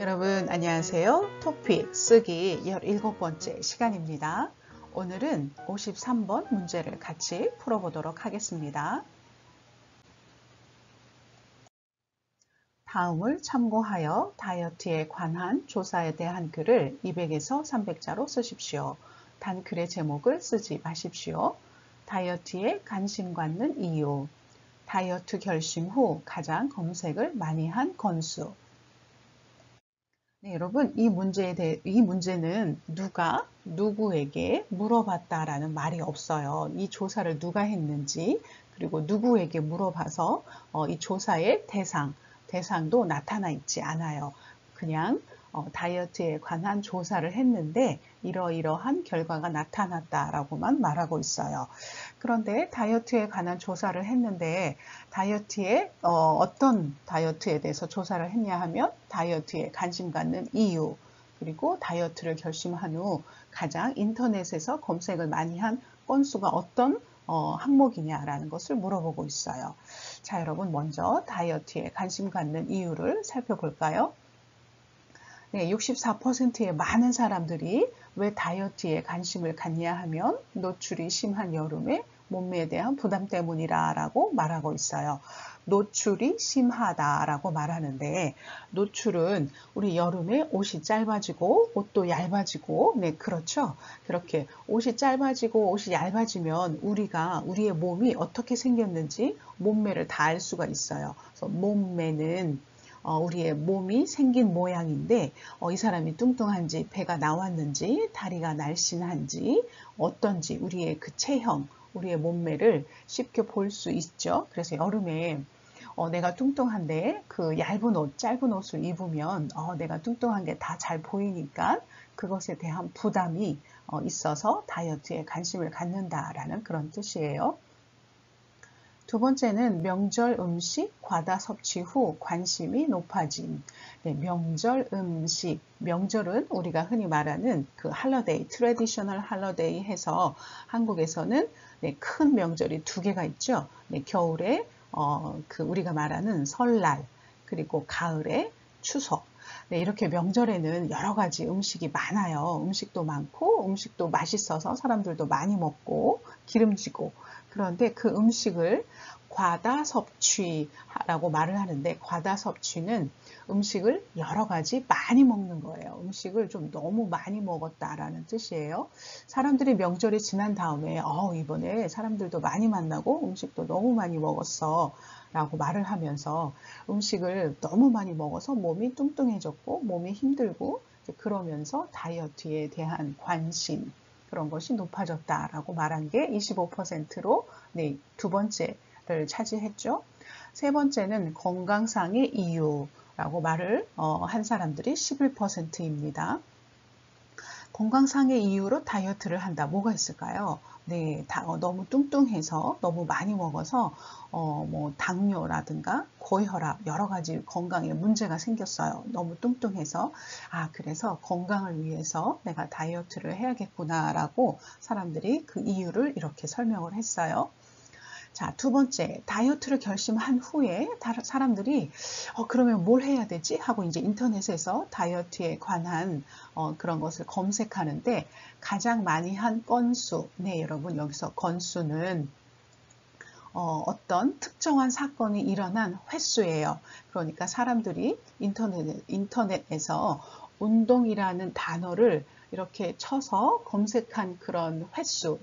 여러분 안녕하세요. 토픽 쓰기 17번째 시간입니다. 오늘은 53번 문제를 같이 풀어보도록 하겠습니다. 다음을 참고하여 다이어트에 관한 조사에 대한 글을 200에서 300자로 쓰십시오. 단글의 제목을 쓰지 마십시오. 다이어트에 관심 갖는 이유, 다이어트 결심 후 가장 검색을 많이 한 건수. 네, 여러분, 이 문제는 누가 누구에게 물어봤다라는 말이 없어요. 이 조사를 누가 했는지, 그리고 누구에게 물어봐서 이 조사의 대상도 나타나 있지 않아요. 그냥 다이어트에 관한 조사를 했는데 이러이러한 결과가 나타났다라고만 말하고 있어요. 그런데 다이어트에 관한 조사를 했는데 어떤 다이어트에 대해서 조사를 했냐 하면 다이어트에 관심 갖는 이유, 그리고 다이어트를 결심한 후 가장 인터넷에서 검색을 많이 한 건수가 어떤 항목이냐라는 것을 물어보고 있어요. 자, 여러분 먼저 다이어트에 관심 갖는 이유를 살펴볼까요? 네, 64%의 많은 사람들이 왜 다이어트에 관심을 갖냐 하면 노출이 심한 여름에 몸매에 대한 부담 때문이라고 말하고 있어요. 노출이 심하다라고 말하는데 노출은 우리 여름에 옷이 짧아지고 옷도 얇아지고 네 그렇죠. 그렇게 옷이 짧아지고 옷이 얇아지면 우리의 몸이 어떻게 생겼는지 몸매를 다 알 수가 있어요. 그래서 몸매는 우리의 몸이 생긴 모양인데 이 사람이 뚱뚱한지 배가 나왔는지 다리가 날씬한지 어떤지 우리의 그 체형, 우리의 몸매를 쉽게 볼 수 있죠. 그래서 여름에 내가 뚱뚱한데 그 얇은 옷, 짧은 옷을 입으면 내가 뚱뚱한 게 다 잘 보이니까 그것에 대한 부담이 있어서 다이어트에 관심을 갖는다라는 그런 뜻이에요. 두 번째는 명절 음식 과다 섭취 후 관심이 높아짐. 네, 명절 음식, 명절은 우리가 흔히 말하는 그 할러데이, 트래디셔널 할러데이 해서 한국에서는 네, 큰 명절이 두 개가 있죠. 네, 겨울에 우리가 말하는 설날, 그리고 가을에 추석. 네, 이렇게 명절에는 여러 가지 음식이 많아요. 음식도 많고 음식도 맛있어서 사람들도 많이 먹고 기름지고 그런데 그 음식을 과다 섭취라고 말을 하는데 과다 섭취는 음식을 여러 가지 많이 먹는 거예요. 음식을 좀 너무 많이 먹었다라는 뜻이에요. 사람들이 명절이 지난 다음에 이번에 사람들도 많이 만나고 음식도 너무 많이 먹었어 라고 말을 하면서 음식을 너무 많이 먹어서 몸이 뚱뚱해졌고 몸이 힘들고 그러면서 다이어트에 대한 관심 그런 것이 높아졌다라고 말한 게 25%로 네, 두 번째를 차지했죠. 세 번째는 건강상의 이유라고 말을 한 사람들이 11%입니다. 건강상의 이유로 다이어트를 한다. 뭐가 있을까요? 네, 너무 뚱뚱해서 너무 많이 먹어서 뭐 당뇨라든가 고혈압 여러 가지 건강에 문제가 생겼어요. 너무 뚱뚱해서 그래서 건강을 위해서 내가 다이어트를 해야겠구나라고 사람들이 그 이유를 이렇게 설명을 했어요. 자, 두 번째, 다이어트를 결심한 후에 사람들이 그러면 뭘 해야 되지? 하고 이제 인터넷에서 다이어트에 관한 그런 것을 검색하는데 가장 많이 한 건수, 네, 여러분 여기서 건수는 어떤 특정한 사건이 일어난 횟수예요. 그러니까 사람들이 인터넷에서 운동이라는 단어를 이렇게 쳐서 검색한 그런 횟수,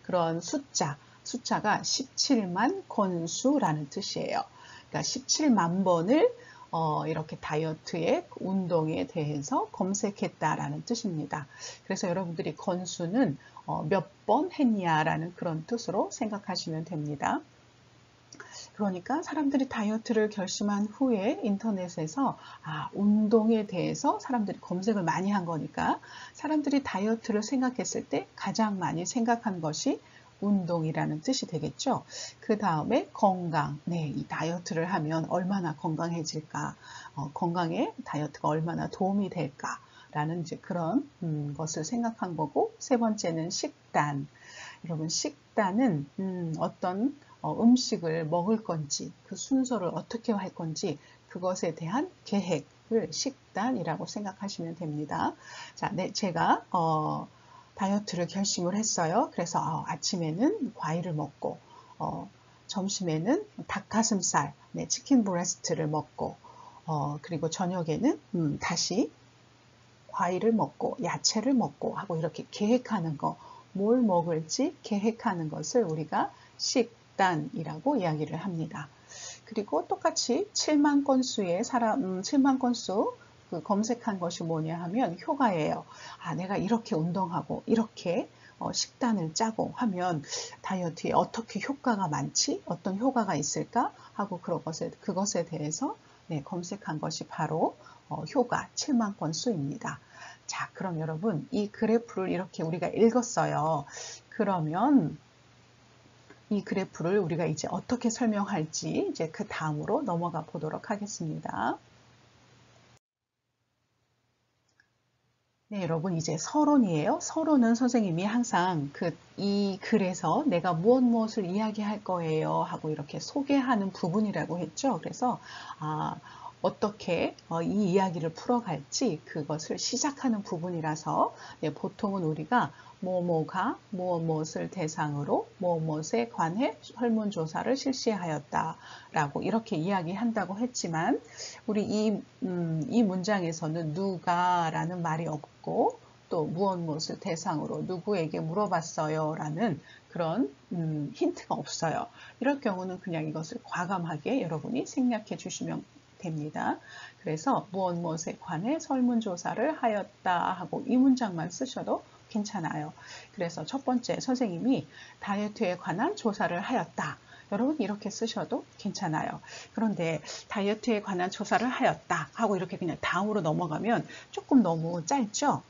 그런 숫자가 17만 건수라는 뜻이에요. 그러니까 17만 번을 이렇게 다이어트의 운동에 대해서 검색했다라는 뜻입니다. 그래서 여러분들이 건수는 몇 번 했냐라는 그런 뜻으로 생각하시면 됩니다. 그러니까 사람들이 다이어트를 결심한 후에 인터넷에서 운동에 대해서 사람들이 검색을 많이 한 거니까 사람들이 다이어트를 생각했을 때 가장 많이 생각한 것이 운동이라는 뜻이 되겠죠. 그 다음에 건강. 네, 이 다이어트를 하면 얼마나 건강해질까? 건강에 다이어트가 얼마나 도움이 될까? 라는 이제 그런 것을 생각한 거고, 세 번째는 식단. 여러분, 식단은 어떤 음식을 먹을 건지, 그 순서를 어떻게 할 건지, 그것에 대한 계획, 그것을 식단이라고 생각하시면 됩니다. 자, 네, 제가 다이어트를 결심을 했어요. 그래서 아침에는 과일을 먹고 점심에는 닭가슴살, 네, 치킨 브레스트를 먹고 그리고 저녁에는 다시 과일을 먹고 야채를 먹고 하고 이렇게 계획하는 거, 뭘 먹을지 계획하는 것을 우리가 식단이라고 이야기를 합니다. 그리고 똑같이 7만 건수의 7만 건수 검색한 것이 뭐냐 하면 효과예요. 내가 이렇게 운동하고 이렇게 식단을 짜고 하면 다이어트에 어떻게 효과가 많지? 어떤 효과가 있을까? 하고 그것에 대해서 검색한 것이 바로 효과 7만 건수입니다. 자, 그럼 여러분 이 그래프를 이렇게 우리가 읽었어요. 그러면 이 그래프를 우리가 이제 어떻게 설명할지 이제 그 다음으로 넘어가 보도록 하겠습니다. 네, 여러분 이제 서론이에요. 서론은 선생님이 항상 이 글에서 내가 무엇을 이야기할 거예요 하고 이렇게 소개하는 부분이라고 했죠. 그래서 어떻게 이 이야기를 풀어갈지 그것을 시작하는 부분이라서 보통은 우리가 무엇가 무엇을 대상으로 무엇에 관해 설문조사를 실시하였다 라고 이렇게 이야기한다고 했지만 우리 이 문장에서는 누가 라는 말이 없고 또 무엇을 대상으로 누구에게 물어봤어요 라는 그런 힌트가 없어요. 이럴 경우는 그냥 이것을 과감하게 여러분이 생략해 주시면 됩니다. 그래서 무엇에 관해 설문조사를 하였다 하고 이 문장만 쓰셔도 괜찮아요. 그래서 첫 번째 선생님이 다이어트에 관한 조사를 하였다. 여러분 이렇게 쓰셔도 괜찮아요. 그런데 다이어트에 관한 조사를 하였다 하고 이렇게 그냥 다음으로 넘어가면 조금 너무 짧죠?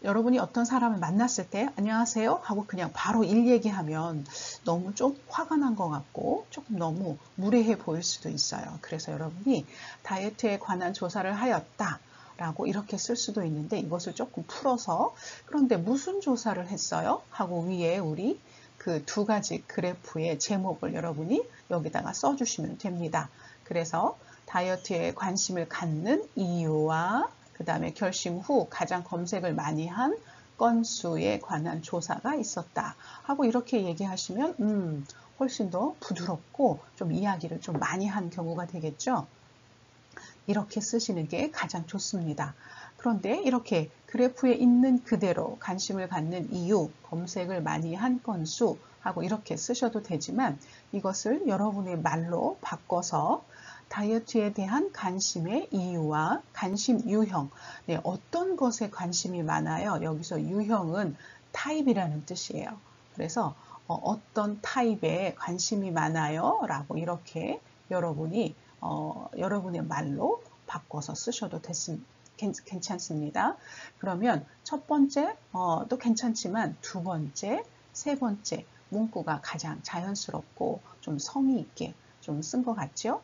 여러분이 어떤 사람을 만났을 때 안녕하세요 하고 그냥 바로 일 얘기하면 너무 좀 화가 난 것 같고 조금 너무 무례해 보일 수도 있어요. 그래서 여러분이 다이어트에 관한 조사를 하였다 라고 이렇게 쓸 수도 있는데 이것을 조금 풀어서 그런데 무슨 조사를 했어요? 하고 위에 우리 그 두 가지 그래프의 제목을 여러분이 여기다가 써주시면 됩니다. 그래서 다이어트에 관심을 갖는 이유와 그 다음에 결심 후 가장 검색을 많이 한 건수에 관한 조사가 있었다 하고 이렇게 얘기하시면 훨씬 더 부드럽고 좀 이야기를 좀 많이 한 경우가 되겠죠. 이렇게 쓰시는 게 가장 좋습니다. 그런데 이렇게 그래프에 있는 그대로 관심을 갖는 이유, 검색을 많이 한 건수 하고 이렇게 쓰셔도 되지만 이것을 여러분의 말로 바꿔서 다이어트에 대한 관심의 이유와 관심 유형, 어떤 것에 관심이 많아요? 여기서 유형은 타입이라는 뜻이에요. 그래서 어떤 타입에 관심이 많아요? 라고 이렇게 여러분이 여러분의 말로 바꿔서 쓰셔도 괜찮습니다. 그러면 첫 번째 또 괜찮지만 두 번째, 세 번째 문구가 가장 자연스럽고 좀 성의 있게 좀 쓴 것 같죠?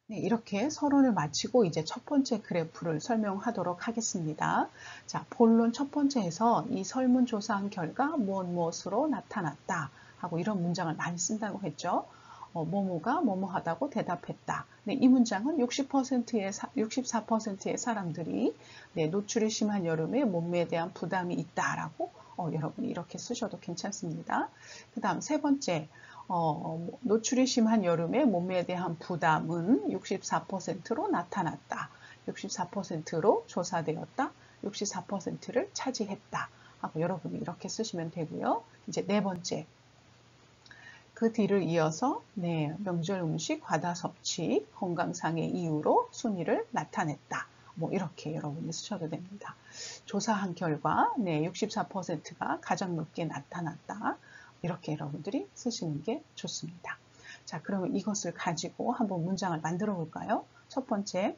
네, 이렇게 서론을 마치고 이제 첫 번째 그래프를 설명하도록 하겠습니다. 자, 본론 첫 번째에서 이 설문조사한 결과 무엇으로 나타났다 하고 이런 문장을 많이 쓴다고 했죠. 뭐뭐가 뭐뭐하다고 대답했다. 네, 이 문장은 64%의 사람들이 노출이 심한 여름에 몸매에 대한 부담이 있다라고 여러분이 이렇게 쓰셔도 괜찮습니다. 그 다음 세 번째, 노출이 심한 여름에 몸매에 대한 부담은 64%로 나타났다. 64%로 조사되었다. 64%를 차지했다. 하고 여러분이 이렇게 쓰시면 되고요. 이제 네 번째, 그 뒤를 이어서 명절 음식 과다 섭취, 건강상의 이유로 순위를 나타냈다. 뭐 이렇게 여러분이 쓰셔도 됩니다. 조사한 결과 64%가 가장 높게 나타났다. 이렇게 여러분들이 쓰시는 게 좋습니다. 자, 그러면 이것을 가지고 한번 문장을 만들어 볼까요? 첫 번째,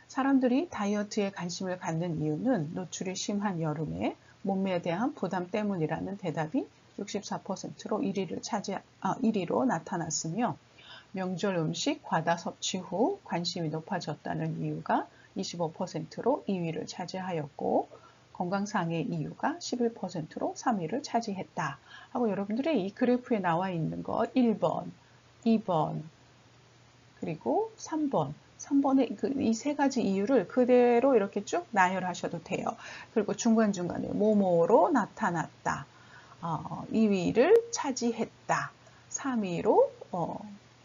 사람들이 다이어트에 관심을 갖는 이유는 노출이 심한 여름에 몸매에 대한 부담 때문이라는 대답이 64%로 1위로 나타났으며 명절 음식 과다 섭취 후 관심이 높아졌다는 이유가 25%로 2위를 차지하였고 건강상의 이유가 11%로 3위를 차지했다. 하고 여러분들의 이 그래프에 나와 있는 거 1번, 2번, 그리고 3번 3번의 이 세 가지 이유를 그대로 이렇게 쭉 나열하셔도 돼요. 그리고 중간중간에 뭐뭐로 나타났다. 2위를 차지했다. 3위로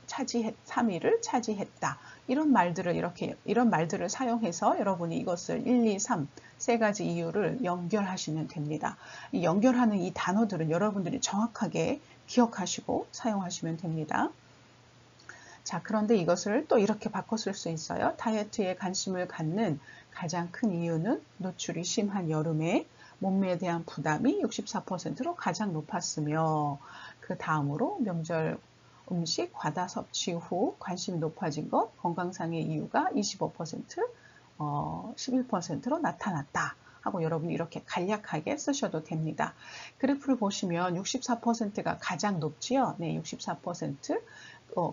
3위를 차지했다. 이런 말들을 사용해서 여러분이 이것을 1, 2, 3 세 가지 이유를 연결하시면 됩니다. 이 연결하는 이 단어들은 여러분들이 정확하게 기억하시고 사용하시면 됩니다. 자, 그런데 이것을 또 이렇게 바꿔 쓸 수 있어요. 다이어트에 관심을 갖는 가장 큰 이유는 노출이 심한 여름에 몸매에 대한 부담이 64%로 가장 높았으며, 그 다음으로 명절 음식 과다 섭취 후 관심이 높아진 것, 건강상의 이유가 25%, 11%로 나타났다 하고 여러분이 이렇게 간략하게 쓰셔도 됩니다. 그래프를 보시면 64%가 가장 높지요. 네, 64%.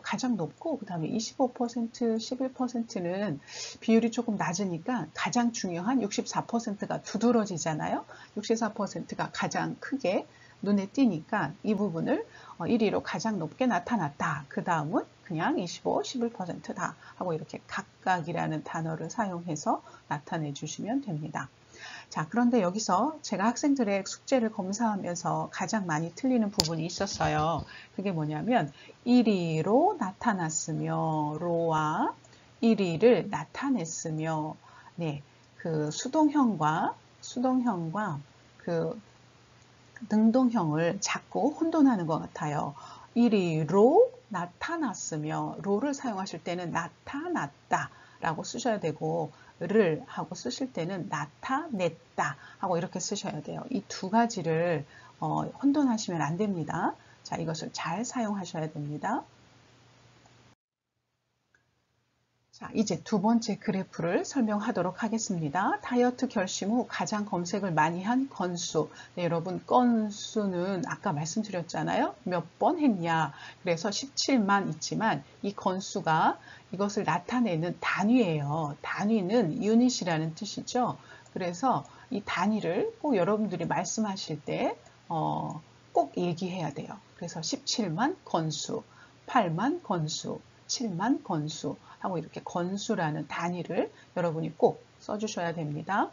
가장 높고 그 다음에 25%, 11%는 비율이 조금 낮으니까 가장 중요한 64%가 두드러지잖아요. 64%가 가장 크게 눈에 띄니까 이 부분을 1위로 가장 높게 나타났다. 그 다음은 그냥 25, 11%다 하고 이렇게 각각이라는 단어를 사용해서 나타내 주시면 됩니다. 자, 그런데 여기서 제가 학생들의 숙제를 검사하면서 가장 많이 틀리는 부분이 있었어요. 그게 뭐냐면 1위로 나타났으며, 로와 1위를 나타냈으며, 네, 그 수동형과 그 능동형을 자꾸 혼돈하는 것 같아요. 1위로 나타났으며, 로를 사용하실 때는 나타났다 라고 쓰셔야 되고, 를 하고 쓰실 때는 나타냈다 하고 이렇게 쓰셔야 돼요. 이 두 가지를 혼돈하시면 안 됩니다. 자, 이것을 잘 사용하셔야 됩니다. 자, 이제 두 번째 그래프를 설명하도록 하겠습니다. 다이어트 결심 후 가장 검색을 많이 한 건수. 네, 여러분, 건수는 아까 말씀드렸잖아요. 몇 번 했냐. 그래서 17만 있지만 이 건수가 이것을 나타내는 단위예요. 단위는 유닛이라는 뜻이죠. 그래서 이 단위를 꼭 여러분들이 말씀하실 때 꼭 얘기해야 돼요. 그래서 17만 건수, 8만 건수, 7만 건수 하고 이렇게 건수라는 단위를 여러분이 꼭 써주셔야 됩니다.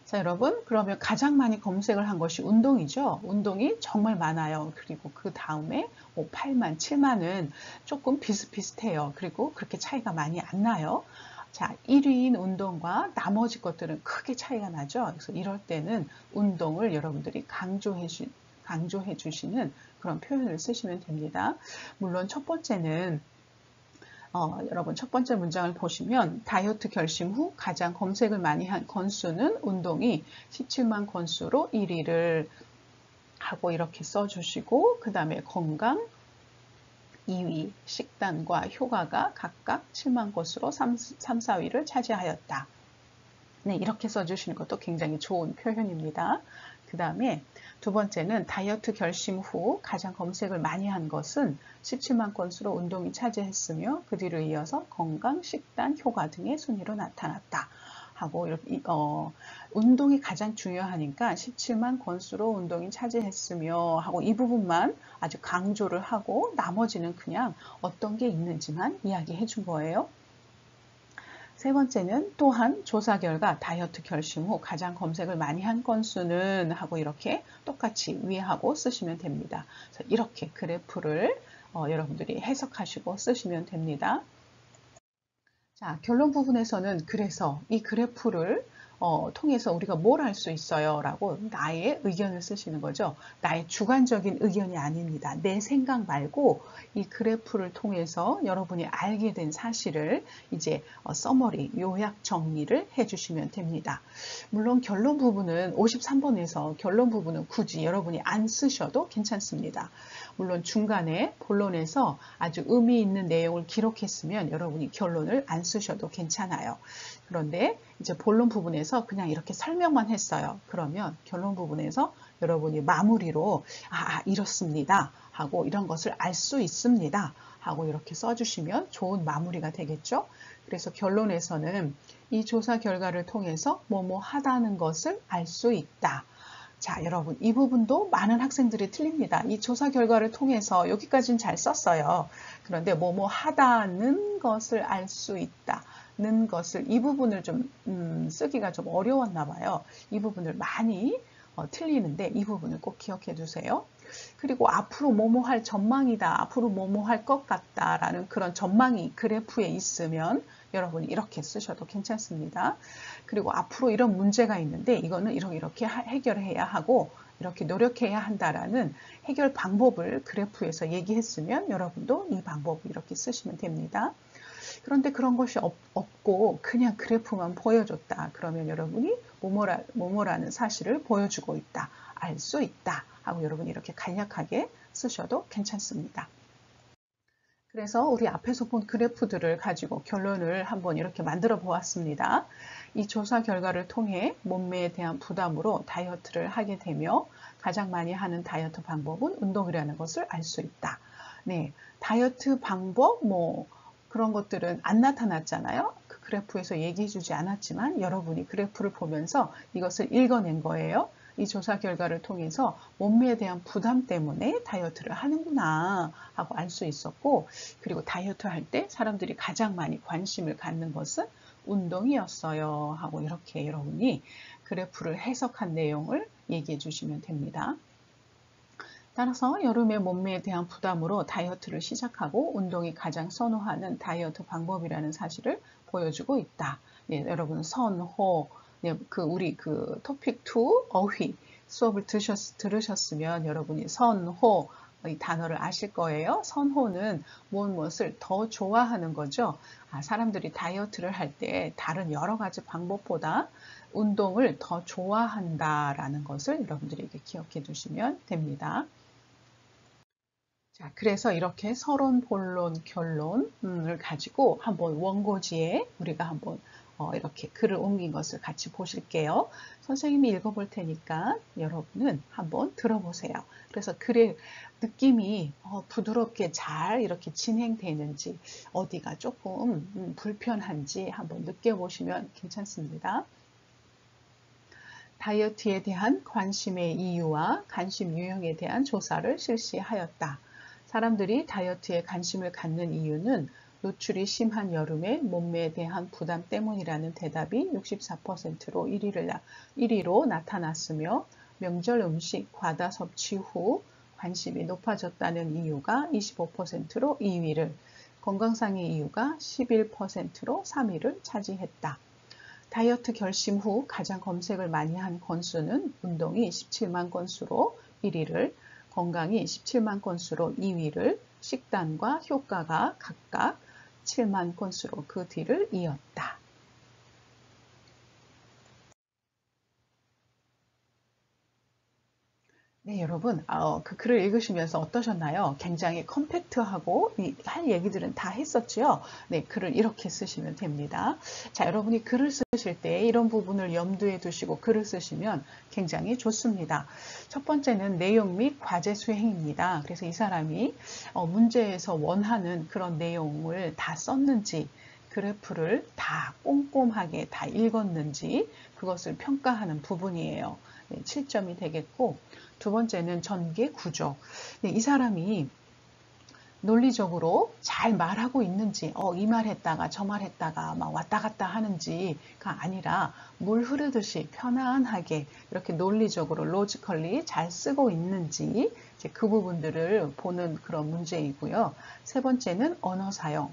자, 여러분, 그러면 가장 많이 검색을 한 것이 운동이죠. 운동이 정말 많아요. 그리고 그 다음에 8만, 7만은 조금 비슷비슷해요. 그리고 그렇게 차이가 많이 안 나요. 자, 1위인 운동과 나머지 것들은 크게 차이가 나죠. 그래서 이럴 때는 운동을 여러분들이 강조해 주시는 그런 표현을 쓰시면 됩니다. 물론 첫 번째는 여러분 첫 번째 문장을 보시면 다이어트 결심 후 가장 검색을 많이 한 건수는 운동이 17만 건수로 1위를 하고 이렇게 써주시고, 그 다음에 건강 2위, 식단과 효과가 각각 7만 건수로 3, 4위를 차지하였다. 네, 이렇게 써주시는 것도 굉장히 좋은 표현입니다. 그 다음에 두 번째는 다이어트 결심 후 가장 검색을 많이 한 것은 17만 건수로 운동이 차지했으며 그 뒤를 이어서 건강, 식단, 효과 등의 순위로 나타났다. 하고 운동이 가장 중요하니까 17만 건수로 운동이 차지했으며 하고 이 부분만 아주 강조를 하고 나머지는 그냥 어떤 게 있는지만 이야기해 준 거예요. 세 번째는 또한 조사 결과 다이어트 결심 후 가장 검색을 많이 한 건수는 하고 이렇게 똑같이 위하고 쓰시면 됩니다. 그래서 이렇게 그래프를 여러분들이 해석하시고 쓰시면 됩니다. 자, 결론 부분에서는 그래서 이 그래프를 통해서 우리가 뭘 할 수 있어요? 라고 나의 의견을 쓰시는 거죠. 나의 주관적인 의견이 아닙니다. 내 생각 말고 이 그래프를 통해서 여러분이 알게 된 사실을 이제 서머리, 요약 정리를 해주시면 됩니다. 물론 결론 부분은 53번에서 결론 부분은 굳이 여러분이 안 쓰셔도 괜찮습니다. 물론 중간에 본론에서 아주 의미 있는 내용을 기록했으면 여러분이 결론을 안 쓰셔도 괜찮아요. 그런데 이제 본론 부분에서 그냥 이렇게 설명만 했어요. 그러면 결론 부분에서 여러분이 마무리로 이렇습니다 하고 이런 것을 알 수 있습니다 하고 이렇게 써주시면 좋은 마무리가 되겠죠. 그래서 결론에서는 이 조사 결과를 통해서 뭐뭐 하다는 것을 알 수 있다. 자, 여러분, 이 부분도 많은 학생들이 틀립니다. 이 조사 결과를 통해서 여기까지는 잘 썼어요. 그런데 뭐뭐 하다는 것을 알 수 있다. 는 것을 이 부분을 좀 쓰기가 좀 어려웠나 봐요. 이 부분을 많이 틀리는데 이 부분을 꼭 기억해 두세요. 그리고 앞으로 뭐뭐 할 전망이다. 앞으로 뭐뭐 할 것 같다라는 그런 전망이 그래프에 있으면 여러분이 이렇게 쓰셔도 괜찮습니다. 그리고 앞으로 이런 문제가 있는데 이거는 이렇게 해결해야 하고 이렇게 노력해야 한다라는 해결 방법을 그래프에서 얘기했으면 여러분도 이 방법을 이렇게 쓰시면 됩니다. 그런데 그런 것이 없고 그냥 그래프만 보여줬다. 그러면 여러분이 뭐뭐라는 사실을 보여주고 있다. 알 수 있다. 하고 여러분이 이렇게 간략하게 쓰셔도 괜찮습니다. 그래서 우리 앞에서 본 그래프들을 가지고 결론을 한번 이렇게 만들어 보았습니다. 이 조사 결과를 통해 몸매에 대한 부담으로 다이어트를 하게 되며 가장 많이 하는 다이어트 방법은 운동이라는 것을 알 수 있다. 네, 다이어트 방법 그런 것들은 안 나타났잖아요. 그 그래프에서 얘기해 주지 않았지만 여러분이 그래프를 보면서 이것을 읽어낸 거예요. 이 조사 결과를 통해서 몸매에 대한 부담 때문에 다이어트를 하는구나 하고 알 수 있었고, 그리고 다이어트 할 때 사람들이 가장 많이 관심을 갖는 것은 운동이었어요 하고 이렇게 여러분이 그래프를 해석한 내용을 얘기해 주시면 됩니다. 따라서 여름에 몸매에 대한 부담으로 다이어트를 시작하고 운동이 가장 선호하는 다이어트 방법이라는 사실을 보여주고 있다. 네, 여러분 선호, 네, 우리 토픽 2 어휘 수업을 들으셨으면 여러분이 선호 이 단어를 아실 거예요. 선호는 무엇을 더 좋아하는 거죠. 사람들이 다이어트를 할 때 다른 여러 가지 방법보다 운동을 더 좋아한다라는 것을 여러분들이 이렇게 기억해 두시면 됩니다. 자, 그래서 이렇게 서론, 본론, 결론을 가지고 한번 원고지에 우리가 한번 이렇게 글을 옮긴 것을 같이 보실게요. 선생님이 읽어볼 테니까 여러분은 한번 들어보세요. 그래서 글의 느낌이 부드럽게 잘 이렇게 진행되는지 어디가 조금 불편한지 한번 느껴보시면 괜찮습니다. 다이어트에 대한 관심의 이유와 관심 유형에 대한 조사를 실시하였다. 사람들이 다이어트에 관심을 갖는 이유는 노출이 심한 여름에 몸매에 대한 부담 때문이라는 대답이 64%로 1위로 나타났으며 명절 음식 과다 섭취 후 관심이 높아졌다는 이유가 25%로 2위를, 건강상의 이유가 11%로 3위를 차지했다. 다이어트 결심 후 가장 검색을 많이 한 건수는 운동이 17만 건수로 1위를, 건강이 17만 건수로 2위를, 식단과 효과가 각각 7만 건수로 그 뒤를 이었다. 네, 여러분, 그 글을 읽으시면서 어떠셨나요? 굉장히 컴팩트하고 할 얘기들은 다 했었죠? 네, 글을 이렇게 쓰시면 됩니다. 자, 여러분이 글을 쓰실 때 이런 부분을 염두에 두시고 글을 쓰시면 굉장히 좋습니다. 첫 번째는 내용 및 과제 수행입니다. 그래서 이 사람이 문제에서 원하는 그런 내용을 다 썼는지, 그래프를 다 꼼꼼하게 다 읽었는지 그것을 평가하는 부분이에요. 네, 7점이 되겠고, 두 번째는 전개 구조. 네, 이 사람이 논리적으로 잘 말하고 있는지, 이 말 했다가 저 말 했다가 막 왔다 갔다 하는지가 아니라 물 흐르듯이 편안하게 이렇게 논리적으로 로지컬리 잘 쓰고 있는지 이제 그 부분들을 보는 그런 문제이고요. 세 번째는 언어 사용.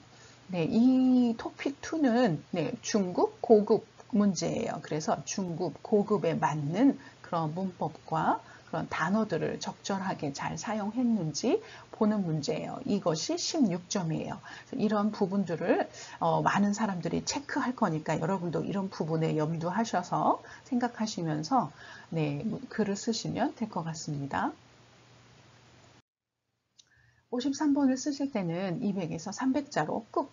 네, 이 토픽 2는 네, 중급, 고급 문제예요. 그래서 중급, 고급에 맞는 그런 문법과 그런 단어들을 적절하게 잘 사용했는지 보는 문제예요. 이것이 16점이에요. 이런 부분들을 많은 사람들이 체크할 거니까 여러분도 이런 부분에 염두하셔서 생각하시면서 네, 글을 쓰시면 될 것 같습니다. 53번을 쓰실 때는 200에서 300자로 꼭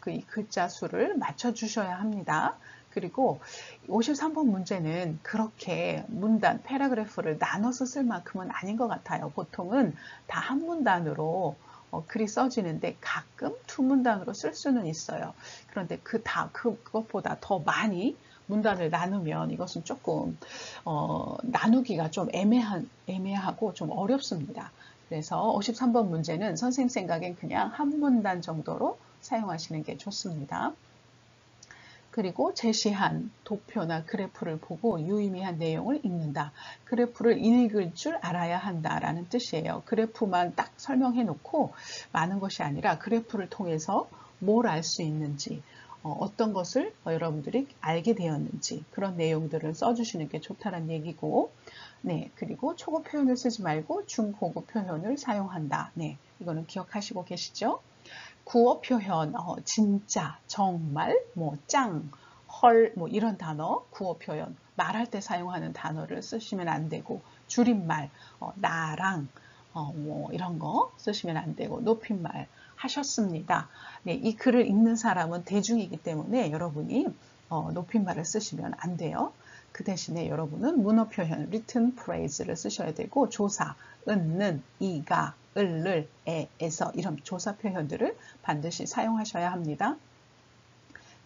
그 글자 수를 맞춰 주셔야 합니다. 그리고 53번 문제는 그렇게 문단, 패러그래프를 나눠서 쓸 만큼은 아닌 것 같아요. 보통은 다 한 문단으로 글이 써지는데 가끔 두 문단으로 쓸 수는 있어요. 그런데 그것보다 더 많이 문단을 나누면 이것은 조금 나누기가 좀 애매하고 좀 어렵습니다. 그래서 53번 문제는 선생님 생각엔 그냥 한 문단 정도로 사용하시는 게 좋습니다. 그리고 제시한 도표나 그래프를 보고 유의미한 내용을 읽는다. 그래프를 읽을 줄 알아야 한다라는 뜻이에요. 그래프만 딱 설명해 놓고 많은 것이 아니라 그래프를 통해서 뭘 알 수 있는지, 어떤 것을 여러분들이 알게 되었는지 그런 내용들을 써주시는 게 좋다는 얘기고, 네, 그리고 초급 표현을 쓰지 말고 중고급 표현을 사용한다. 네, 이거는 기억하시고 계시죠? 구어 표현, 진짜, 정말, 뭐 짱, 헐, 뭐 이런 단어, 구어 표현, 말할 때 사용하는 단어를 쓰시면 안 되고, 줄임말, 나랑, 뭐 이런 거 쓰시면 안 되고, 높임말 하셨습니다. 네, 이 글을 읽는 사람은 대중이기 때문에 여러분이 높임말을 쓰시면 안 돼요. 그 대신에 여러분은 문어 표현, written phrase를 쓰셔야 되고, 조사, 은는, 이가, 을을, 에서 이런 조사 표현들을 반드시 사용하셔야 합니다.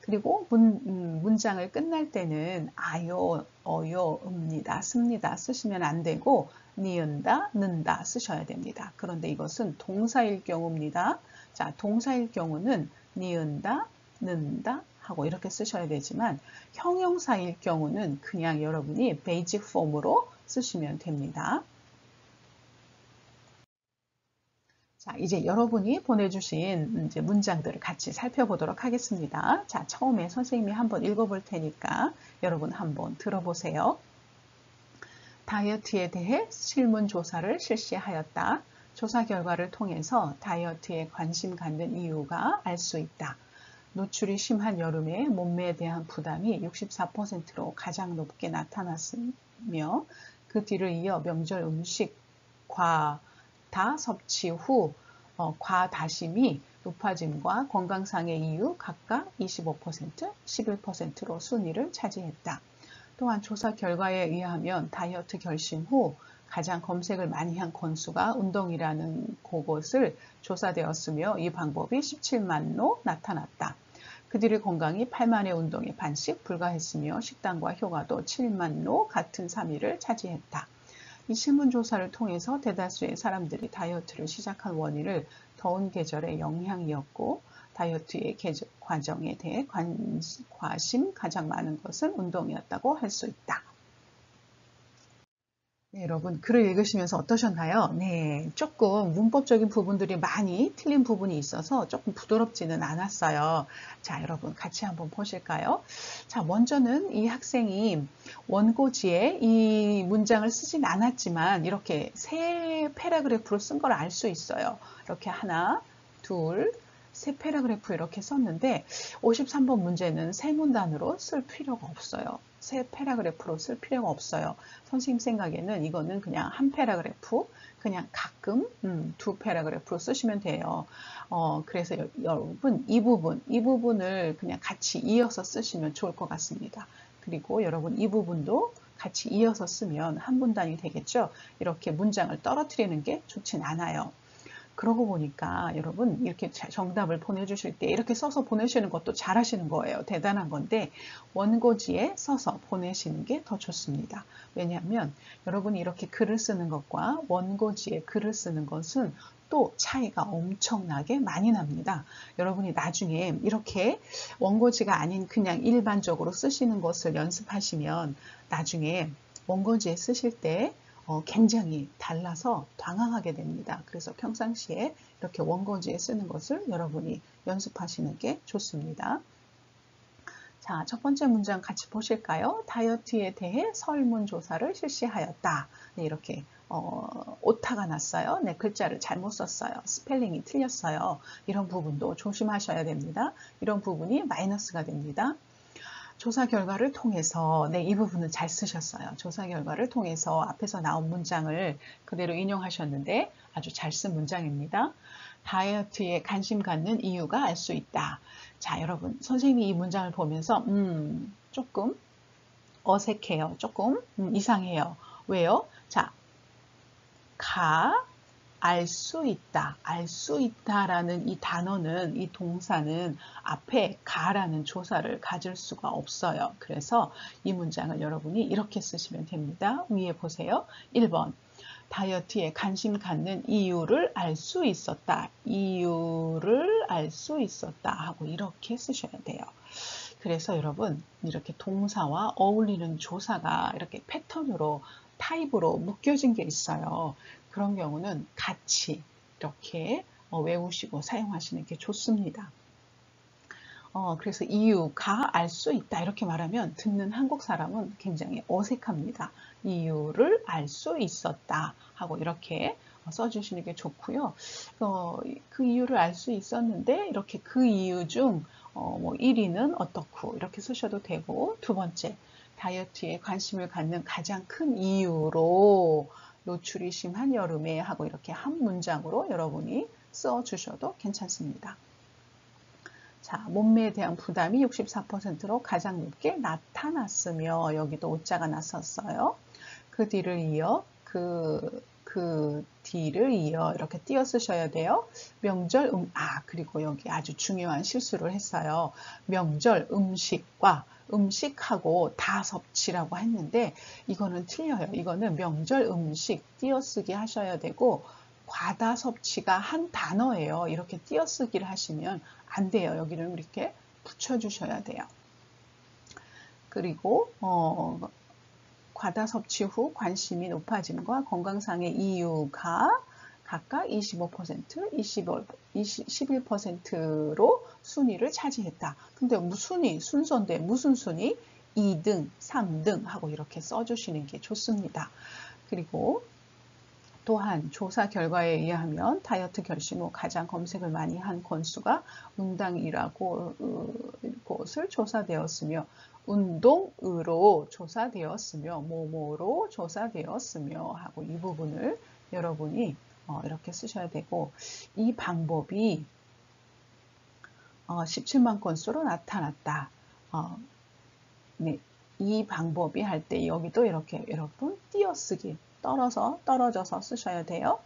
그리고 문장을 끝날 때는 아요, 어요, 읍니다, 씁니다 쓰시면 안 되고 니은다, 는다 쓰셔야 됩니다. 그런데 이것은 동사일 경우입니다. 자, 동사일 경우는 니은다, 는다 하고 이렇게 쓰셔야 되지만 형용사일 경우는 그냥 여러분이 베이직 폼으로 쓰시면 됩니다. 자, 이제 여러분이 보내주신 이제 문장들을 같이 살펴보도록 하겠습니다. 자, 처음에 선생님이 한번 읽어볼 테니까 여러분 한번 들어보세요. 다이어트에 대해 실문조사를 실시하였다. 조사 결과를 통해서 다이어트에 관심 갖는 이유가 알 수 있다. 노출이 심한 여름에 몸매에 대한 부담이 64%로 가장 높게 나타났으며 그 뒤를 이어 명절 음식, 과다 섭취 후 과다심이 높아짐과 건강상의 이유 각각 25%, 11%로 순위를 차지했다. 또한 조사 결과에 의하면 다이어트 결심 후 가장 검색을 많이 한 건수가 운동이라는 그것을 조사되었으며 이 방법이 17만로 나타났다. 그들의 건강이 8만의 운동에 반씩 불과했으며 식단과 효과도 7만로 같은 3위를 차지했다. 이 실문조사를 통해서 대다수의 사람들이 다이어트를 시작한 원인을 더운 계절의 영향이었고 다이어트의 과정에 대해 관심 가장 많은 것은 운동이었다고 할 수 있다. 네, 여러분 글을 읽으시면서 어떠셨나요? 네, 조금 문법적인 부분들이 많이 틀린 부분이 있어서 조금 부드럽지는 않았어요. 자, 여러분 같이 한번 보실까요? 자, 먼저는 이 학생이 원고지에 이 문장을 쓰진 않았지만 이렇게 세 패러그래프로 쓴 걸 알 수 있어요. 이렇게 하나, 둘, 세 패러그래프 이렇게 썼는데 53번 문제는 세 문단으로 쓸 필요가 없어요. 세 패러그래프로 쓸 필요가 없어요. 선생님 생각에는 이거는 그냥 한 패러그래프, 그냥 가끔 두 패러그래프로 쓰시면 돼요. 그래서 여러분 이 부분을 그냥 같이 이어서 쓰시면 좋을 것 같습니다. 그리고 여러분 이 부분도 같이 이어서 쓰면 한 문단이 되겠죠. 이렇게 문장을 떨어뜨리는 게 좋진 않아요. 그러고 보니까 여러분 이렇게 정답을 보내주실 때 이렇게 써서 보내시는 것도 잘하시는 거예요. 대단한 건데 원고지에 써서 보내시는 게 더 좋습니다. 왜냐하면 여러분이 이렇게 글을 쓰는 것과 원고지에 글을 쓰는 것은 또 차이가 엄청나게 많이 납니다. 여러분이 나중에 이렇게 원고지가 아닌 그냥 일반적으로 쓰시는 것을 연습하시면 나중에 원고지에 쓰실 때 굉장히 달라서 당황하게 됩니다. 그래서 평상시에 이렇게 원고지에 쓰는 것을 여러분이 연습하시는 게 좋습니다. 자, 첫 번째 문장 같이 보실까요? 다이어트에 대해 설문조사를 실시하였다. 네, 이렇게 오타가 났어요. 네, 글자를 잘못 썼어요. 스펠링이 틀렸어요. 이런 부분도 조심하셔야 됩니다. 이런 부분이 마이너스가 됩니다. 조사 결과를 통해서 네, 이 부분은 잘 쓰셨어요. 조사 결과를 통해서 앞에서 나온 문장을 그대로 인용하셨는데 아주 잘 쓴 문장입니다. 다이어트에 관심 갖는 이유가 알 수 있다. 자, 여러분 선생님이 이 문장을 보면서 조금 어색해요. 조금 이상해요. 왜요? 자, 알 수 있다, 알 수 있다라는 이 단어는, 이 동사는 앞에 가라는 조사를 가질 수가 없어요. 그래서 이 문장을 여러분이 이렇게 쓰시면 됩니다. 위에 보세요. 1번. 다이어트에 관심 갖는 이유를 알 수 있었다. 이유를 알 수 있었다 하고 이렇게 쓰셔야 돼요. 그래서 여러분 이렇게 동사와 어울리는 조사가 이렇게 패턴으로 타입으로 묶여진 게 있어요. 그런 경우는 같이 이렇게 외우시고 사용하시는 게 좋습니다. 그래서 이유가 알 수 있다 이렇게 말하면 듣는 한국 사람은 굉장히 어색합니다. 이유를 알 수 있었다 하고 이렇게 써주시는 게 좋고요. 그 이유를 알 수 있었는데 이렇게 그 이유 중 뭐 1위는 어떻고 이렇게 쓰셔도 되고, 두 번째 다이어트에 관심을 갖는 가장 큰 이유로 노출이 심한 여름에 하고 이렇게 한 문장으로 여러분이 써주셔도 괜찮습니다. 자, 몸매에 대한 부담이 64%로 가장 높게 나타났으며, 여기도 오자가 났었어요. 그 뒤를 이어 뒤를 이어 이렇게 띄어 쓰셔야 돼요. 명절 그리고 여기 아주 중요한 실수를 했어요. 명절 음식과 음식하고 다 섭취라고 했는데 이거는 틀려요. 이거는 명절 음식 띄어쓰기 하셔야 되고 과다 섭취가 한 단어예요. 이렇게 띄어쓰기를 하시면 안 돼요. 여기를 이렇게 붙여주셔야 돼요. 그리고 과다 섭취 후 관심이 높아짐과 건강상의 이유가 각각 25%, 11%로 순위를 차지했다. 근데 순서인데 무슨 순위? 2등, 3등 하고 이렇게 써주시는 게 좋습니다. 그리고 또한 조사 결과에 의하면 다이어트 결심 후 가장 검색을 많이 한 건수가 운동이라고 곳을 조사되었으며, 운동으로 조사되었으며, 뭐뭐로 조사되었으며 하고 이 부분을 여러분이 이렇게 쓰셔야 되고, 이 방법이 17만 건수로 나타났다. 네, 이 방법이 할 때 여기도 이렇게 여러분 띄어쓰기 떨어져서 쓰셔야 돼요.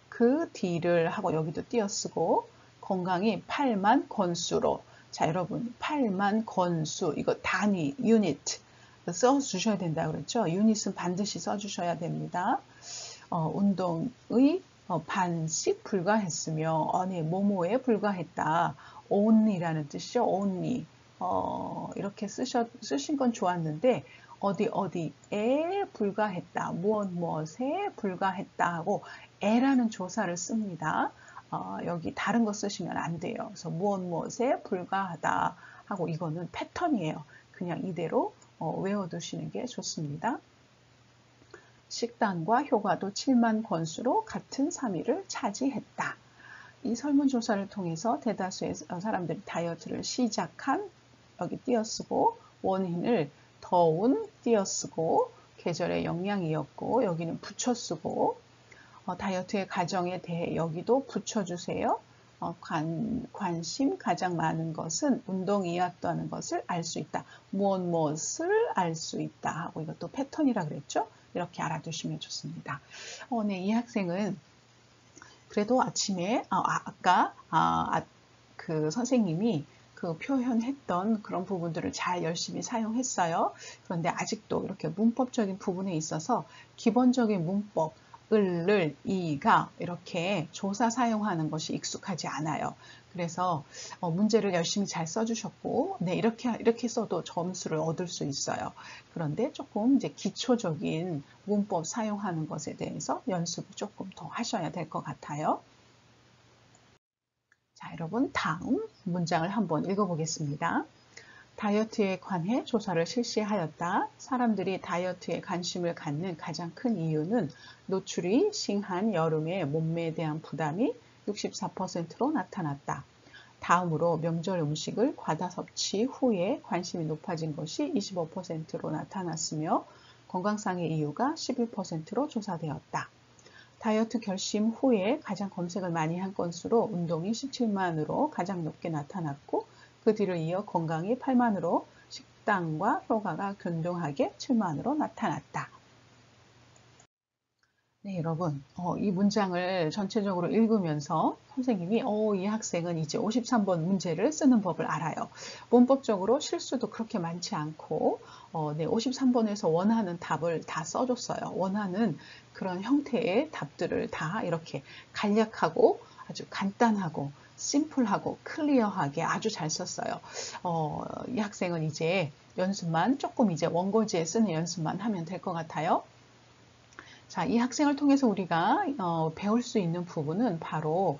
그 뒤를 하고 여기도 띄어쓰고, 건강이 8만 건수로. 자, 여러분 8만 건수 이거 단위 유닛 써주셔야 된다 그랬죠. 유닛은 반드시 써주셔야 됩니다. 운동의 반씩 불과했으며, 네, 뭐뭐에 불과했다. only라는 뜻이죠. only. 이렇게 쓰신 건 좋았는데 어디에 불과했다, 무엇에 불과했다 하고 에라는 조사를 씁니다. 여기 다른 거 쓰시면 안 돼요. 그래서 무엇에 불과하다 하고 이거는 패턴이에요. 그냥 이대로 외워두시는 게 좋습니다. 식단과 효과도 7만 건수로 같은 3위를 차지했다. 이 설문조사를 통해서 대다수의 사람들이 다이어트를 시작한, 여기 띄어쓰고, 원인을 더운 띄어쓰고, 계절의 영향이었고, 여기는 붙여쓰고, 다이어트의 과정에 대해 여기도 붙여주세요. 관심 가장 많은 것은 운동이었다는 것을 알 수 있다. 무엇을 알 수 있다 하고 이것도 패턴이라 그랬죠. 이렇게 알아두시면 좋습니다. 네, 이 학생은 그래도 아침에 아까 그 선생님이 그 표현했던 그런 부분들을 잘 열심히 사용했어요. 그런데 아직도 이렇게 문법적인 부분에 있어서 기본적인 문법 을을 이가 이렇게 조사 사용하는 것이 익숙하지 않아요. 그래서 문제를 열심히 잘 써주셨고, 네, 이렇게 써도 점수를 얻을 수 있어요. 그런데 조금 이제 기초적인 문법 사용하는 것에 대해서 연습을 조금 더 하셔야 될 것 같아요. 자, 여러분 다음 문장을 한번 읽어보겠습니다. 다이어트에 관해 조사를 실시하였다. 사람들이 다이어트에 관심을 갖는 가장 큰 이유는 노출이 심한 여름의 몸매에 대한 부담이 64%로 나타났다. 다음으로 명절 음식을 과다 섭취 후에 관심이 높아진 것이 25%로 나타났으며, 건강상의 이유가 11%로 조사되었다. 다이어트 결심 후에 가장 검색을 많이 한 건수로 운동이 17만으로 가장 높게 나타났고, 그 뒤를 이어 건강이 8만으로, 식단과 효과가 균등하게 7만으로 나타났다. 네, 여러분, 이 문장을 전체적으로 읽으면서 선생님이, 이 학생은 이제 53번 문제를 쓰는 법을 알아요. 문법적으로 실수도 그렇게 많지 않고, 네, 53번에서 원하는 답을 다 써줬어요. 원하는 그런 형태의 답들을 다 이렇게 간략하고 아주 간단하고 심플하고 클리어하게 아주 잘 썼어요. 이 학생은 이제 연습만, 조금 이제 원고지에 쓰는 연습만 하면 될 것 같아요. 자, 이 학생을 통해서 우리가 배울 수 있는 부분은 바로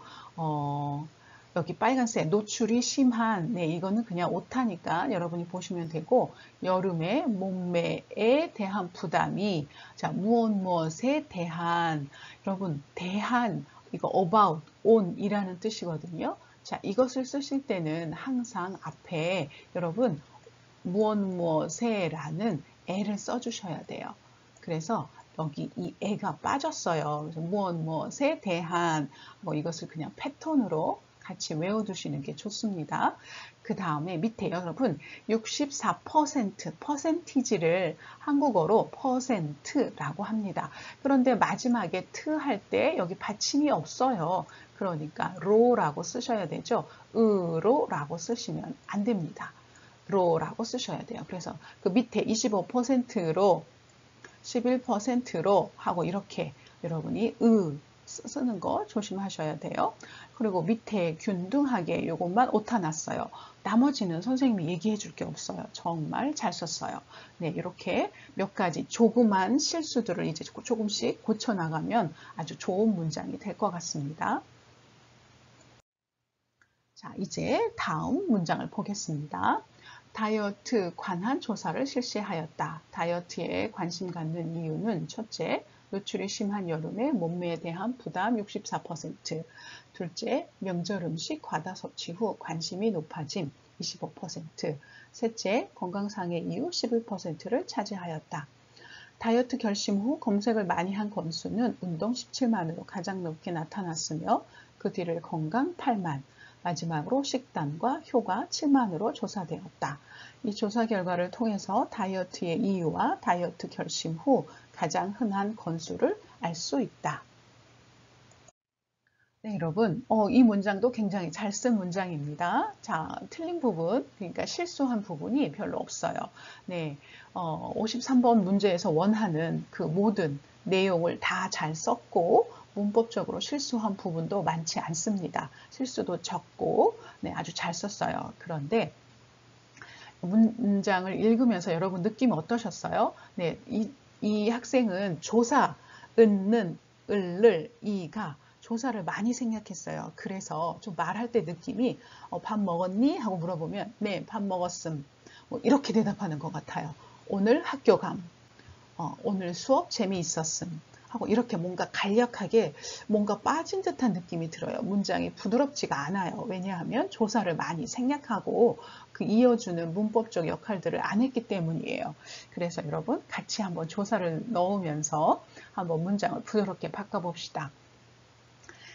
여기 빨간색 노출이 심한, 네, 이거는 그냥 오타니까 여러분이 보시면 되고, 여름에 몸매에 대한 부담이, 자, 무엇에 대한, 여러분, 대한, 이거 about, on이라는 뜻이거든요. 자, 이것을 쓰실 때는 항상 앞에 여러분 무엇에라는 애를 써주셔야 돼요. 그래서 여기 이 애가 빠졌어요. 그래서 무엇에 대한 이것을 그냥 패턴으로 같이 외워두시는 게 좋습니다. 그 다음에 밑에 여러분 64% 퍼센티지를 한국어로 퍼센트라고 합니다. 그런데 마지막에 트 할 때 여기 받침이 없어요. 그러니까 로라고 쓰셔야 되죠. 으로라고 쓰시면 안 됩니다. 로라고 쓰셔야 돼요. 그래서 그 밑에 25%로 11%로 하고 이렇게 여러분이 쓰는 거 조심하셔야 돼요. 그리고 밑에 균등하게 이것만 오타 났어요. 나머지는 선생님이 얘기해 줄 게 없어요. 정말 잘 썼어요. 네, 이렇게 몇 가지 조그만 실수들을 이제 조금씩 고쳐나가면 아주 좋은 문장이 될 것 같습니다. 자, 이제 다음 문장을 보겠습니다. 다이어트 관한 조사를 실시하였다. 다이어트에 관심 갖는 이유는 첫째, 노출이 심한 여름에 몸매에 대한 부담 64%, 둘째, 명절 음식 과다 섭취 후 관심이 높아짐 25%, 셋째, 건강상의 이유 11%를 차지하였다. 다이어트 결심 후 검색을 많이 한 건수는 운동 17만으로 가장 높게 나타났으며 그 뒤를 건강 8만, 마지막으로 식단과 효과 7만으로 조사되었다. 이 조사 결과를 통해서 다이어트의 이유와 다이어트 결심 후 가장 흔한 건수를 알 수 있다. 네, 여러분, 이 문장도 굉장히 잘 쓴 문장입니다. 자, 틀린 부분, 그러니까 실수한 부분이 별로 없어요. 네, 53번 문제에서 원하는 그 모든 내용을 다 잘 썼고, 문법적으로 실수한 부분도 많지 않습니다. 실수도 적고, 네, 아주 잘 썼어요. 그런데 문장을 읽으면서 여러분 느낌 어떠셨어요? 네, 이 학생은 조사, 은는, 을를, 이가 조사를 많이 생략했어요. 그래서 좀 말할 때 느낌이 밥 먹었니? 하고 물어보면 네, 밥 먹었음. 뭐 이렇게 대답하는 것 같아요. 오늘 학교 감. 오늘 수업 재미있었음. 하고 이렇게 뭔가 간략하게 뭔가 빠진 듯한 느낌이 들어요. 문장이 부드럽지가 않아요. 왜냐하면 조사를 많이 생략하고 그 이어주는 문법적 역할들을 안 했기 때문이에요. 그래서 여러분 같이 한번 조사를 넣으면서 한번 문장을 부드럽게 바꿔봅시다.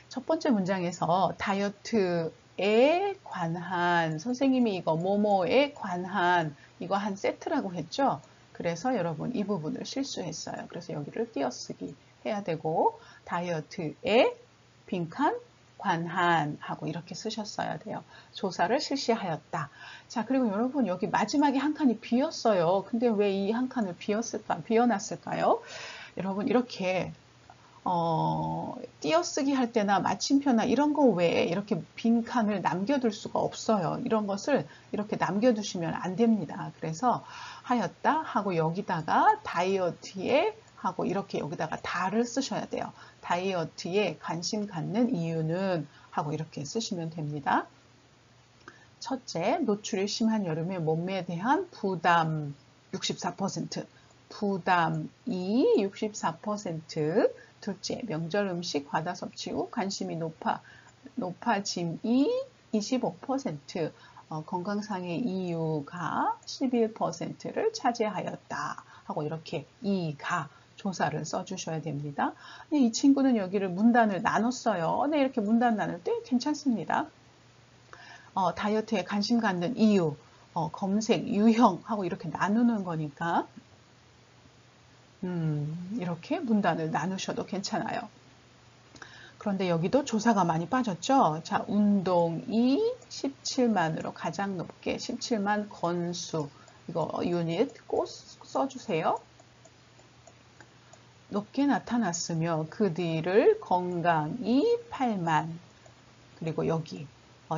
첫 번째 문장에서 다이어트에 관한 선생님이 이거 뭐뭐에 관한 이거 한 세트라고 했죠. 그래서 여러분 이 부분을 실수했어요. 그래서 여기를 띄어쓰기 해야 되고 다이어트에 빈칸 관한 하고 이렇게 쓰셨어야 돼요. 조사를 실시하였다. 자, 그리고 여러분 여기 마지막에 한 칸이 비었어요. 근데 왜 이 한 칸을 비워놨을까요? 여러분 이렇게 띄어쓰기 할 때나 마침표나 이런 거 외에 이렇게 빈칸을 남겨둘 수가 없어요. 이런 것을 이렇게 남겨두시면 안 됩니다. 그래서 하였다 하고 여기다가 다이어트에 하고 이렇게 여기다가 다를 쓰셔야 돼요. 다이어트에 관심 갖는 이유는 하고 이렇게 쓰시면 됩니다. 첫째, 노출이 심한 여름에 몸매에 대한 부담 64%, 부담이 64%, 둘째, 명절 음식 과다 섭취 후 관심이 높아짐이 25%, 건강상의 이유가 11%를 차지하였다. 하고 이렇게 이가 조사를 써주셔야 됩니다. 네, 이 친구는 여기를 문단을 나눴어요. 네, 이렇게 문단 나눌 때 괜찮습니다. 다이어트에 관심 갖는 이유, 검색, 유형하고 이렇게 나누는 거니까 이렇게 문단을 나누셔도 괜찮아요. 그런데 여기도 조사가 많이 빠졌죠. 자, 운동이 17만으로 가장 높게 17만 건수 이거 유닛 꼭 써주세요. 높게 나타났으며 그 뒤를 건강이 8만 그리고 여기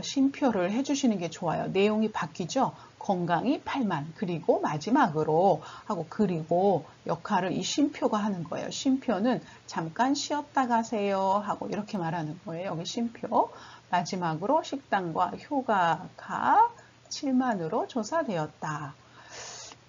쉼표를 해주시는 게 좋아요. 내용이 바뀌죠. 건강이 8만 그리고 마지막으로 하고 그리고 역할을 이 쉼표가 하는 거예요. 쉼표는 잠깐 쉬었다 가세요 하고 이렇게 말하는 거예요. 여기 쉼표 마지막으로 식당과 효과가 7만으로 조사되었다.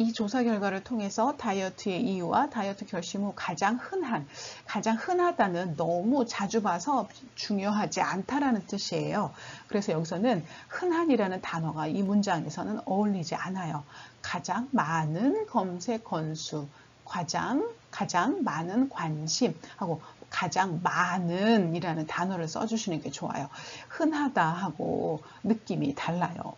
이 조사 결과를 통해서 다이어트의 이유와 다이어트 결심 후 가장 흔하다는 너무 자주 봐서 중요하지 않다라는 뜻이에요. 그래서 여기서는 흔한이라는 단어가 이 문장에서는 어울리지 않아요. 가장 많은 검색 건수, 가장 많은 관심 하고 가장 많은 이라는 단어를 써주시는 게 좋아요. 흔하다 하고 느낌이 달라요.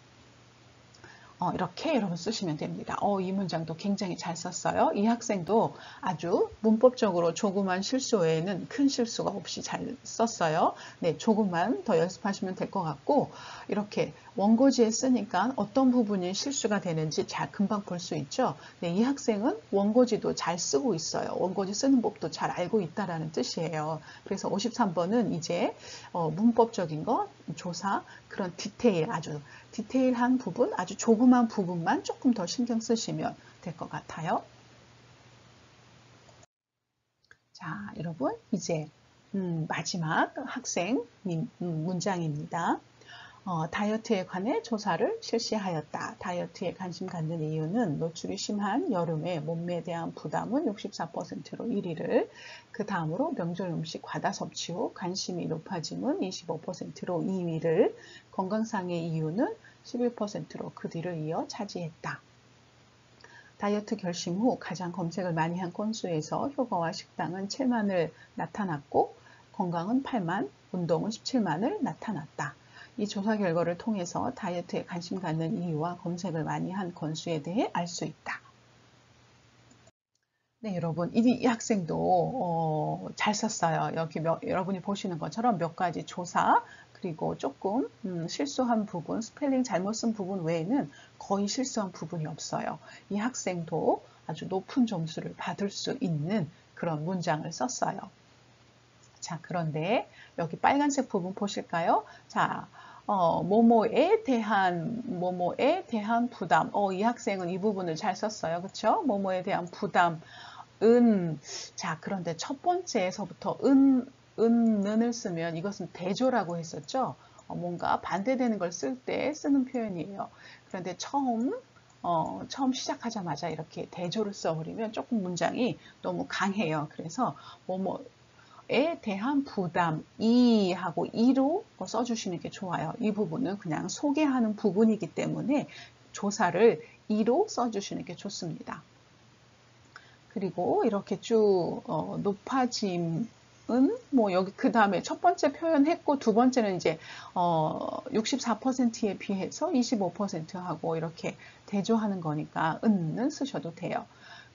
이렇게 여러분 쓰시면 됩니다. 이 문장도 굉장히 잘 썼어요. 이 학생도 아주 문법적으로 조그만 실수 외에는 큰 실수가 없이 잘 썼어요. 네, 조금만 더 연습하시면 될 것 같고 이렇게 원고지에 쓰니까 어떤 부분이 실수가 되는지 잘 금방 볼 수 있죠. 네, 이 학생은 원고지도 잘 쓰고 있어요. 원고지 쓰는 법도 잘 알고 있다라는 뜻이에요. 그래서 53번은 이제 문법적인 거, 조사, 그런 디테일, 아주 디테일한 부분, 아주 조그만 부분만 조금 더 신경 쓰시면 될 것 같아요. 자, 여러분 이제 마지막 학생 문장입니다. 다이어트에 관해 조사를 실시하였다. 다이어트에 관심 갖는 이유는 노출이 심한 여름에 몸매에 대한 부담은 64%로 1위를, 그 다음으로 명절 음식 과다 섭취 후 관심이 높아짐은 25%로 2위를, 건강상의 이유는 11%로 그 뒤를 이어 차지했다. 다이어트 결심 후 가장 검색을 많이 한 건수에서 효과와 식당은 7만을 나타났고 건강은 8만, 운동은 17만을 나타났다. 이 조사 결과를 통해서 다이어트에 관심 갖는 이유와 검색을 많이 한 건수에 대해 알 수 있다. 네, 여러분 이 학생도 잘 썼어요. 여기 여러분이 보시는 것처럼 몇 가지 조사 그리고 조금 실수한 부분, 스펠링 잘못 쓴 부분 외에는 거의 실수한 부분이 없어요. 이 학생도 아주 높은 점수를 받을 수 있는 그런 문장을 썼어요. 자, 그런데 여기 빨간색 부분 보실까요? 자, 뭐뭐에 대한 부담. 이 학생은 이 부분을 잘 썼어요. 그렇죠? 뭐뭐에 대한 부담. 자, 그런데 첫 번째에서부터 는을 쓰면 이것은 대조라고 했었죠. 뭔가 반대되는 걸 쓸 때 쓰는 표현이에요. 그런데 처음 시작하자마자 이렇게 대조를 써버리면 조금 문장이 너무 강해요. 그래서 뭐뭐에 대한 부담, 하고 이로 써주시는 게 좋아요. 이 부분은 그냥 소개하는 부분이기 때문에 조사를 이로 써주시는 게 좋습니다. 그리고 이렇게 쭉 높아짐은 뭐 여기 그 다음에 첫 번째 표현했고 두 번째는 이제 64%에 비해서 25%하고 이렇게 대조하는 거니까 는 쓰셔도 돼요.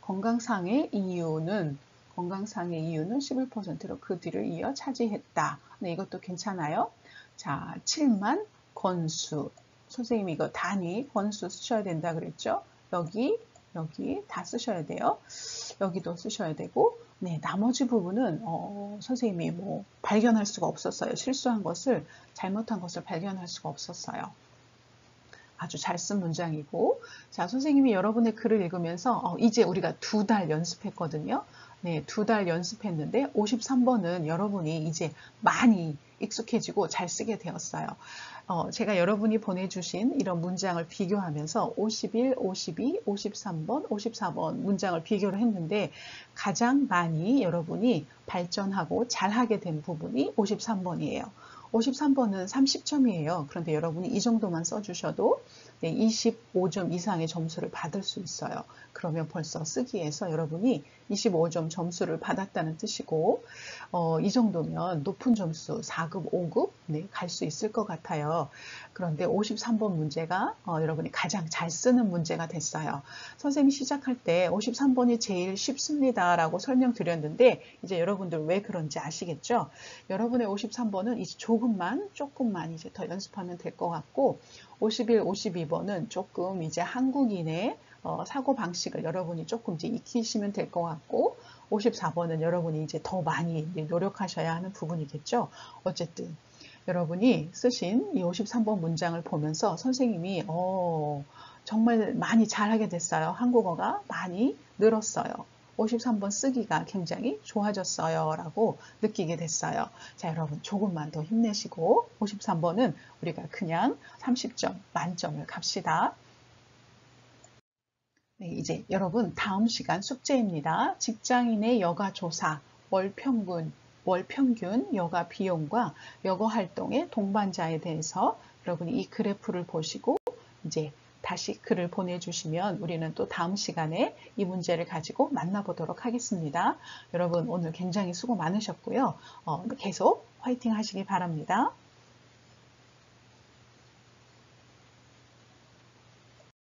건강상의 이유는 11%로 그 뒤를 이어 차지했다. 네, 이것도 괜찮아요. 자, 7만 건수. 선생님이 이거 단위 건수 쓰셔야 된다 그랬죠? 여기 다 쓰셔야 돼요. 여기도 쓰셔야 되고, 네, 나머지 부분은 선생님이 뭐 발견할 수가 없었어요. 실수한 것을, 잘못한 것을 발견할 수가 없었어요. 아주 잘 쓴 문장이고, 자, 선생님이 여러분의 글을 읽으면서 이제 우리가 2달 연습했거든요. 네, 2달 연습했는데 53번은 여러분이 이제 많이 익숙해지고 잘 쓰게 되었어요. 제가 여러분이 보내주신 이런 문장을 비교하면서 51, 52, 53번, 54번 문장을 비교를 했는데 가장 많이 여러분이 발전하고 잘하게 된 부분이 53번이에요. 53번은 30점이에요. 그런데 여러분이 이 정도만 써주셔도 25점 이상의 점수를 받을 수 있어요. 그러면 벌써 쓰기에서 여러분이 25점 점수를 받았다는 뜻이고 이 정도면 높은 점수 4급, 5급 갈 수 있을 것 같아요. 그런데 53번 문제가 여러분이 가장 잘 쓰는 문제가 됐어요. 선생님이 시작할 때 53번이 제일 쉽습니다 라고 설명드렸는데 이제 여러분들 왜 그런지 아시겠죠? 여러분의 53번은 이제 조금만 이제 더 연습하면 될 것 같고 51, 52번은 조금 이제 한국인의 사고 방식을 여러분이 조금 이제 익히시면 될 것 같고 54번은 여러분이 이제 더 많이 노력하셔야 하는 부분이겠죠. 어쨌든 여러분이 쓰신 이 53번 문장을 보면서 선생님이 정말 많이 잘하게 됐어요. 한국어가 많이 늘었어요. 53번 쓰기가 굉장히 좋아졌어요 라고 느끼게 됐어요. 자, 여러분 조금만 더 힘내시고 53번은 우리가 그냥 30점 만점을 갑시다. 네, 이제 여러분 다음 시간 숙제입니다. 직장인의 여가조사, 월평균 여가 비용과 여가 활동의 동반자에 대해서 여러분이 이 그래프를 보시고 이제 다시 글을 보내주시면 우리는 또 다음 시간에 이 문제를 가지고 만나보도록 하겠습니다. 여러분 오늘 굉장히 수고 많으셨고요. 계속 화이팅 하시기 바랍니다.